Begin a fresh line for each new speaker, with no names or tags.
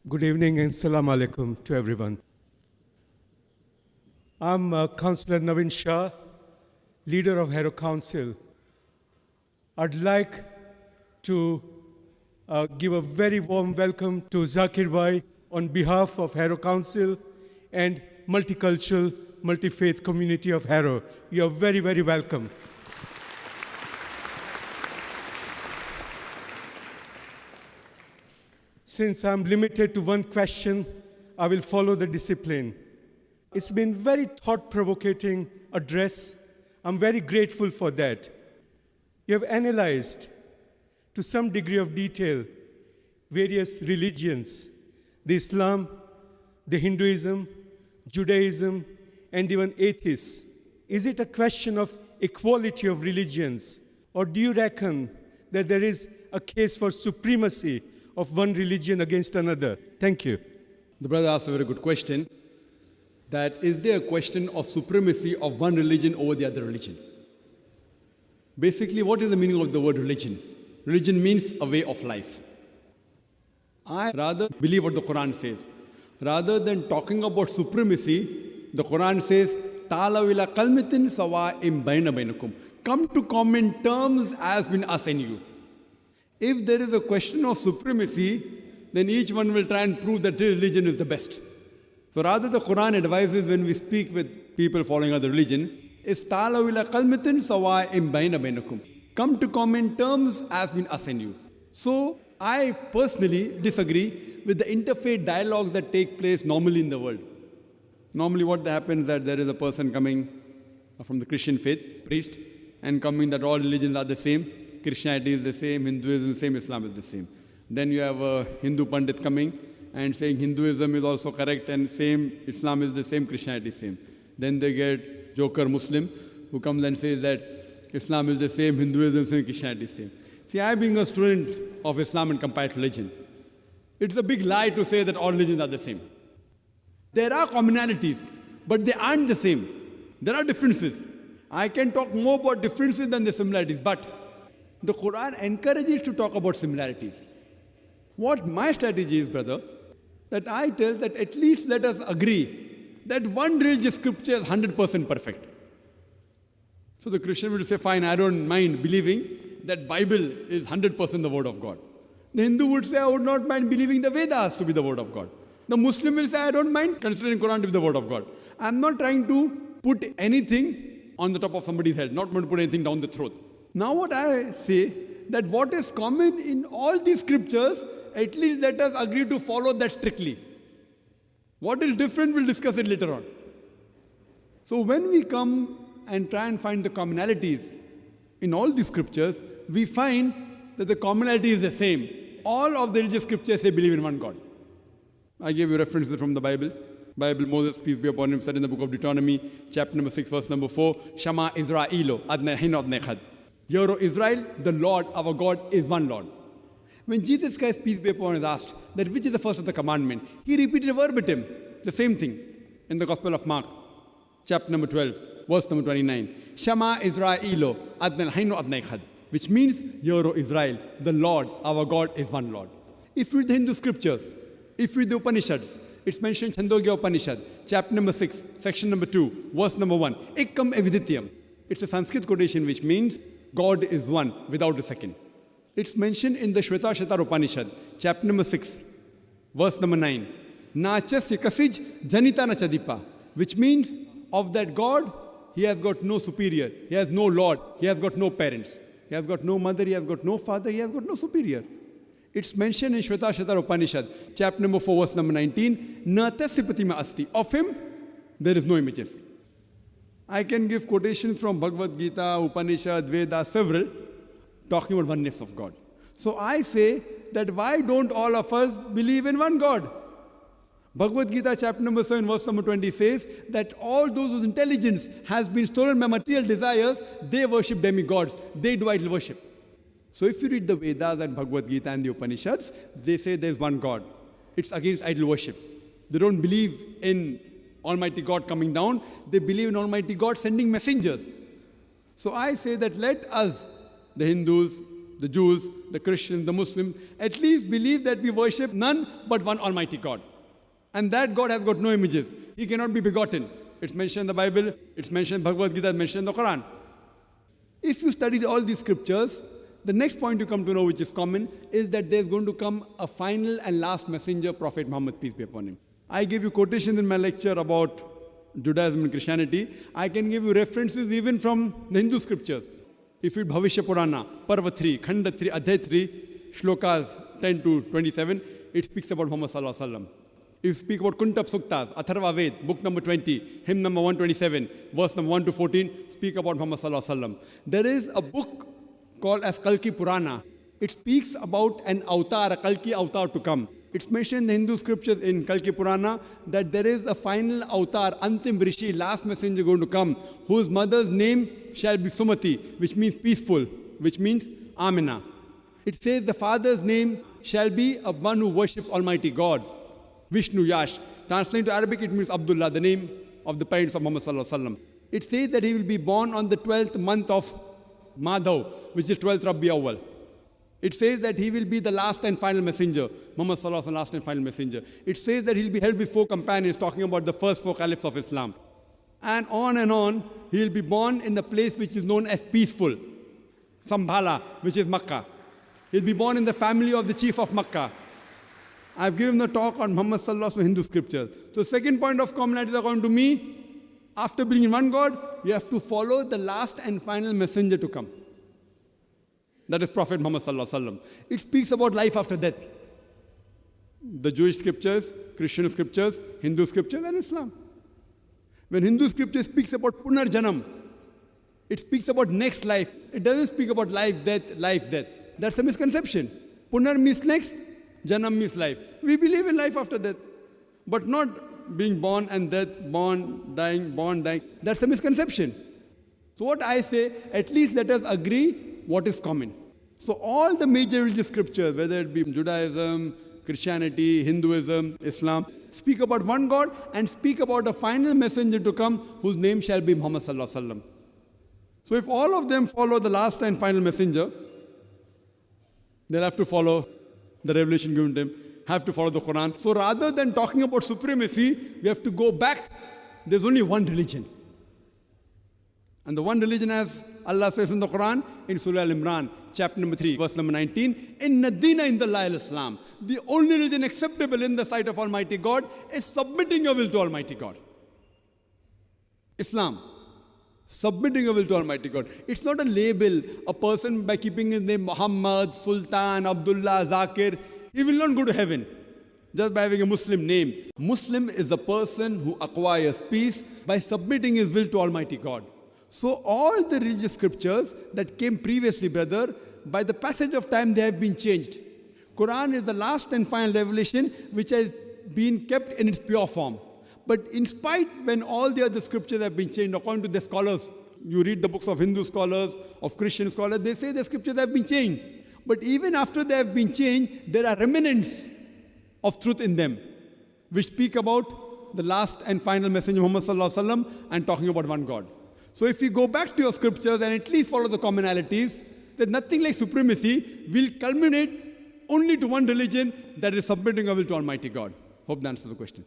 Good evening and salam alaikum to everyone. I'm Councillor Navin Shah, leader of Harrow Council. I'd like to give a very warm welcome to Zakir Bhai on behalf of Harrow Council and multicultural, multi-faith community of Harrow. You are very, very welcome. Since I'm limited to one question, I will follow the discipline. It's been very thought-provoking address. I'm very grateful for that. You have analyzed, to some degree of detail, various religions, the Islam, the Hinduism, Judaism, and even atheists. Is it a question of equality of religions, or do you reckon that there is a case for supremacy of one religion against another? Thank you.
The brother asked a very good question, that is there a question of supremacy of one religion over the other religion? Basically, what is the meaning of the word religion? Religion means a way of life. I rather believe what the Quran says. Rather than talking about supremacy, the Quran says, "Ta'alaw ila kalmatin sawa'in bayna bainakum." Come to common terms as between us and you. If there is a question of supremacy, then each one will try and prove that religion is the best. So rather the Quran advises when we speak with people following other religion, is ta'alaw ila kalmatin sawa'in bayna bainakum. Come to common terms as between us and you. So I personally disagree with the interfaith dialogues that take place normally in the world. Normally what happens is that there is a person coming from the Christian faith, priest, and coming that all religions are the same. Christianity is the same, Hinduism is the same, Islam is the same. Then you have a Hindu Pandit coming and saying Hinduism is also correct and same, Islam is the same, Christianity is the same. Then they get joker Muslim who comes and says that Islam is the same, Hinduism is the same, Christianity is the same. See, I being a student of Islam and comparative religion, it's a big lie to say that all religions are the same. There are commonalities, but they aren't the same. There are differences. I can talk more about differences than the similarities, but the Quran encourages to talk about similarities. What my strategy is, brother, that I tell that at least let us agree that one religious scripture is 100% perfect. So the Christian will say, fine, I don't mind believing that Bible is 100% the word of God. The Hindu would say, I would not mind believing the Vedas to be the word of God. The Muslim will say, I don't mind considering Quran to be the word of God. I'm not trying to put anything on the top of somebody's head, not going to put anything down the throat. Now what I say, that what is common in all these scriptures, at least let us agree to follow that strictly. What is different, we'll discuss it later on. So when we come and try and find the commonalities in all these scriptures, we find that the commonality is the same. All of the religious scriptures say believe in one God. I gave you references from the Bible. Moses, peace be upon him, said in the book of Deuteronomy, chapter number 6, verse number 4, Shama Israelo, adne hinod nechad. Hear, O Israel, the Lord, our God, is one Lord. When Jesus Christ, peace be upon him, is asked that which is the first of the commandment, he repeated verbatim the same thing in the Gospel of Mark, chapter number 12, verse number 29. Shama Israelo, adnan hainu adnaikhad, which means, Hear, O Israel, the Lord, our God, is one Lord. If you read the Hindu scriptures, if you read the Upanishads, it's mentioned in Chandogya Upanishad, chapter number 6, section number 2, verse number 1, Ekkam evidityam. It's a Sanskrit quotation which means, God is one without a second. It's mentioned in the Shvetashatar Upanishad, chapter number 6, verse number 9. Nachasya kasij janita nachadipa, which means of that God, he has got no superior, he has no Lord, he has got no parents, he has got no mother, he has got no father, he has got no superior. It's mentioned in Shvetashatar Upanishad, chapter number 4, verse number 19. Natasya pratima asti. Of him, there is no images. I can give quotations from Bhagavad Gita, Upanishad, Veda, several, talking about oneness of God. So I say that why don't all of us believe in one God? Bhagavad Gita chapter number 7, verse number 20 says that all those whose intelligence has been stolen by material desires, they worship demigods, they do idol worship. So if you read the Vedas and Bhagavad Gita and the Upanishads, they say there's one God. It's against idol worship. They don't believe in Almighty God coming down, they believe in Almighty God sending messengers. So I say that let us, the Hindus, the Jews, the Christians, the Muslims, at least believe that we worship none but one Almighty God. And that God has got no images. He cannot be begotten. It's mentioned in the Bible, it's mentioned in Bhagavad Gita, it's mentioned in the Quran. If you study all these scriptures, the next point you come to know, which is common, is that there's going to come a final and last messenger, Prophet Muhammad, peace be upon him. I gave you quotations in my lecture about Judaism and Christianity. I can give you references even from the Hindu scriptures. If you read Bhavishya Purana, Parva 3, Khanda 3, Adhyay 3, Shlokas 10 to 27, it speaks about Muhammad Sallallahu Alaihi Wasallam. If you speak about Kuntab Suktas, Atharva Ved, book number 20, hymn number 127, verse number 1 to 14, speak about Muhammad Sallallahu Alaihi Wasallam. There is a book called as Kalki Purana. It speaks about an avatar, a Kalki avatar to come. It's mentioned in the Hindu scriptures in Kalki Purana that there is a final avatar, Antim Rishi, last messenger going to come, whose mother's name shall be Sumati, which means peaceful, which means Amina. It says the father's name shall be of one who worships Almighty God, Vishnu Yash. Translated to Arabic, it means Abdullah, the name of the parents of Muhammad Sallallahu Alaihi Wasallam. It says that he will be born on the 12th month of Madhav, which is 12th Rabi Awwal. It says that he will be the last and final messenger, Muhammad Sallallahu Alaihi Wasallam, last and final messenger. It says that he'll be held with 4 companions, talking about the first 4 caliphs of Islam. And on, he'll be born in the place which is known as peaceful, Sambhala, which is Makkah. He'll be born in the family of the chief of Makkah. I've given the talk on Muhammad Sallallahu Alaihi Wasallam Hindu scriptures. So second point of commonality according to me, after believing in one God, you have to follow the last and final messenger to come. That is Prophet Muhammad Sallallahu Alaihi Wasallam. It speaks about life after death. The Jewish scriptures, Christian scriptures, Hindu scriptures, and Islam. When Hindu scripture speaks about Punar Janam, it speaks about next life. It doesn't speak about life, death, life, death. That's a misconception. Punar means next, Janam means life. We believe in life after death, but not being born and death, born, dying. That's a misconception. So what I say, at least let us agree what is common. So all the major religious scriptures, whether it be Judaism, Christianity, Hinduism, Islam, speak about one God and speak about a final messenger to come whose name shall be Muhammad Sallallahu Alaihi Wasallam. So if all of them follow the last and final messenger, they'll have to follow the revelation given to him, have to follow the Quran. So rather than talking about supremacy, we have to go back. There's only one religion. And the one religion, as Allah says in the Quran, in Surah Al-Imran, chapter number 3, verse number 19, Inna Deena Indallahi al-Islam. The only religion acceptable in the sight of Almighty God is submitting your will to Almighty God. Islam. Submitting your will to Almighty God. It's not a label. A person by keeping his name Muhammad, Sultan, Abdullah, Zakir, he will not go to heaven just by having a Muslim name. Muslim is a person who acquires peace by submitting his will to Almighty God. So all the religious scriptures that came previously, brother, by the passage of time they have been changed. Quran is the last and final revelation which has been kept in its pure form. But in spite when all the other scriptures have been changed, according to the scholars, you read the books of Hindu scholars, of Christian scholars, they say the scriptures have been changed. But even after they have been changed, there are remnants of truth in them, which speak about the last and final messenger Muhammad Sallallahu Alaihi Wasallam and talking about one God. So if you go back to your scriptures and at least follow the commonalities, then nothing like supremacy will culminate only to one religion, that is submitting our will to Almighty God. Hope that answers the question.